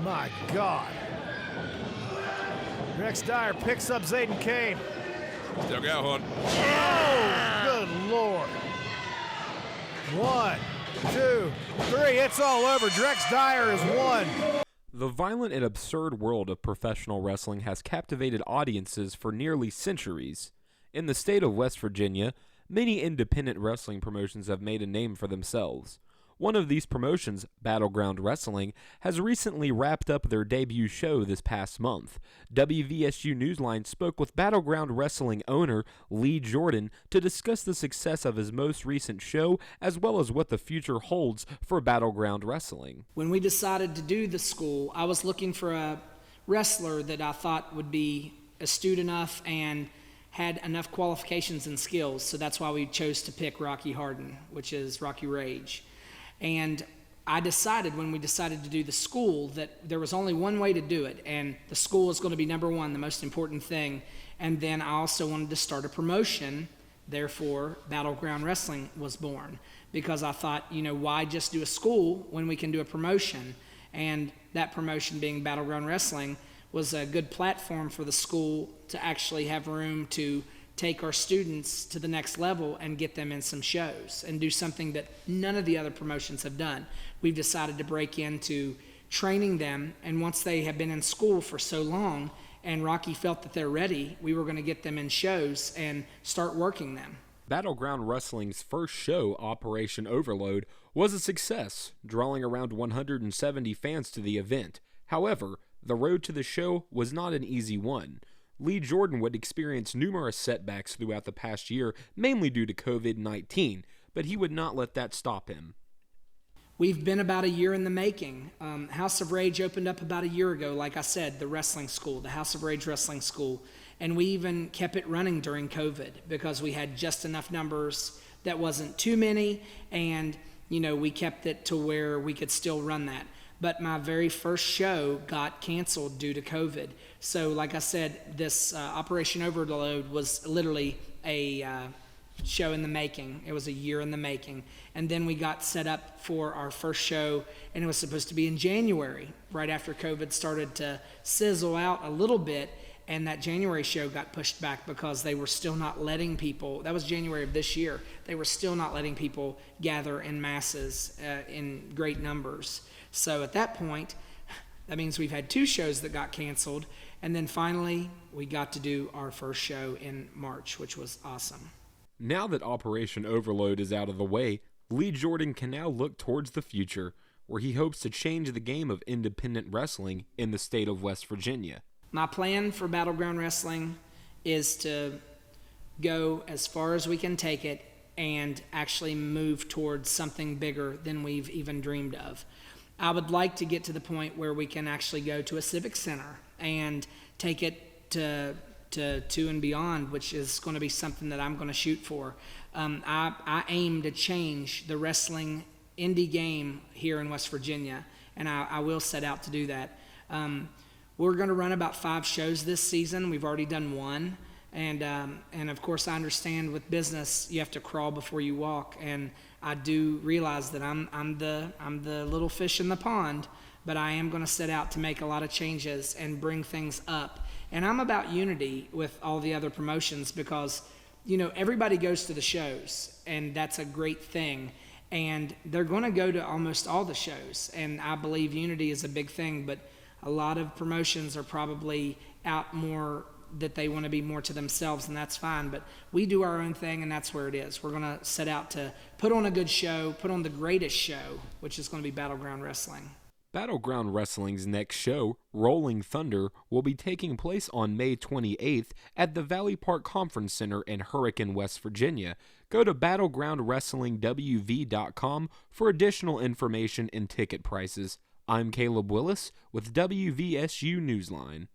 My God. Rex Dyer picks up Zayden Kane. Still got one. Oh, good Lord. 1, 2, 3. It's all over. Rex Dyer is won. The violent and absurd world of professional wrestling has captivated audiences for nearly centuries. In the state of West Virginia, many independent wrestling promotions have made a name for themselves. One of these promotions, Battleground Wrestling, has recently wrapped up their debut show this past month. WVSU Newsline spoke with Battleground Wrestling owner Lee Jordan to discuss the success of his most recent show as well as what the future holds for Battleground Wrestling. When we decided to do the school, I was looking for a wrestler that I thought would be astute enough and had enough qualifications and skills, so that's why we chose to pick Rocky Harden, which is Rocky Rage. And I decided when we decided to do the school that there was only one way to do it, and the school is going to be number one, the most important thing. And then I also wanted to start a promotion, therefore Battleground Wrestling was born, because I thought, why just do a school when we can do a promotion? And that promotion being Battleground Wrestling was a good platform for the school to actually have room to take our students to the next level and get them in some shows and do something that none of the other promotions have done. We've decided to break into training them, and once they have been in school for so long and Rocky felt that they're ready, we were going to get them in shows and start working them. Battleground Wrestling's first show, Operation Overload, was a success, drawing around 170 fans to the event. However, the road to the show was not an easy one. Lee Jordan would experience numerous setbacks throughout the past year, mainly due to COVID-19, but he would not let that stop him. We've been about a year in the making. House of Rage opened up about a year ago, like I said, the wrestling school, the House of Rage Wrestling School, and we even kept it running during COVID because we had just enough numbers that wasn't too many, and we kept it to where we could still run that. But my very first show got canceled due to COVID. So like I said, this Operation Overload was literally a show in the making. It was a year in the making. And then we got set up for our first show, and it was supposed to be in January, right after COVID started to sizzle out a little bit. And that January show got pushed back because they were still not letting people, that was January of this year, they were still not letting people gather in masses in great numbers. So at that point, that means we've had 2 shows that got canceled, and then finally we got to do our first show in March, which was awesome. Now that Operation Overload is out of the way, Lee Jordan can now look towards the future, where he hopes to change the game of independent wrestling in the state of West Virginia. My plan for Battleground Wrestling is to go as far as we can take it and actually move towards something bigger than we've even dreamed of. I would like to get to the point where we can actually go to a civic center and take it to 2 and beyond, which is going to be something that I'm going to shoot for. I aim to change the wrestling indie game here in West Virginia, and I will set out to do that. We're going to run about 5 shows this season. We've already done 1. And of course, I understand with business, you have to crawl before you walk. And I do realize that I'm the little fish in the pond, but I am going to set out to make a lot of changes and bring things up. And I'm about unity with all the other promotions because, everybody goes to the shows, and that's a great thing. And they're going to go to almost all the shows. And I believe unity is a big thing, but a lot of promotions are probably out more that they want to be more to themselves, and that's fine. But we do our own thing, and that's where it is. We're going to set out to put on a good show, put on the greatest show, which is going to be Battleground Wrestling. Battleground Wrestling's next show, Rolling Thunder, will be taking place on May 28th at the Valley Park Conference Center in Hurricane, West Virginia. Go to battlegroundwrestlingwv.com for additional information and ticket prices. I'm Caleb Willis with WVSU Newsline.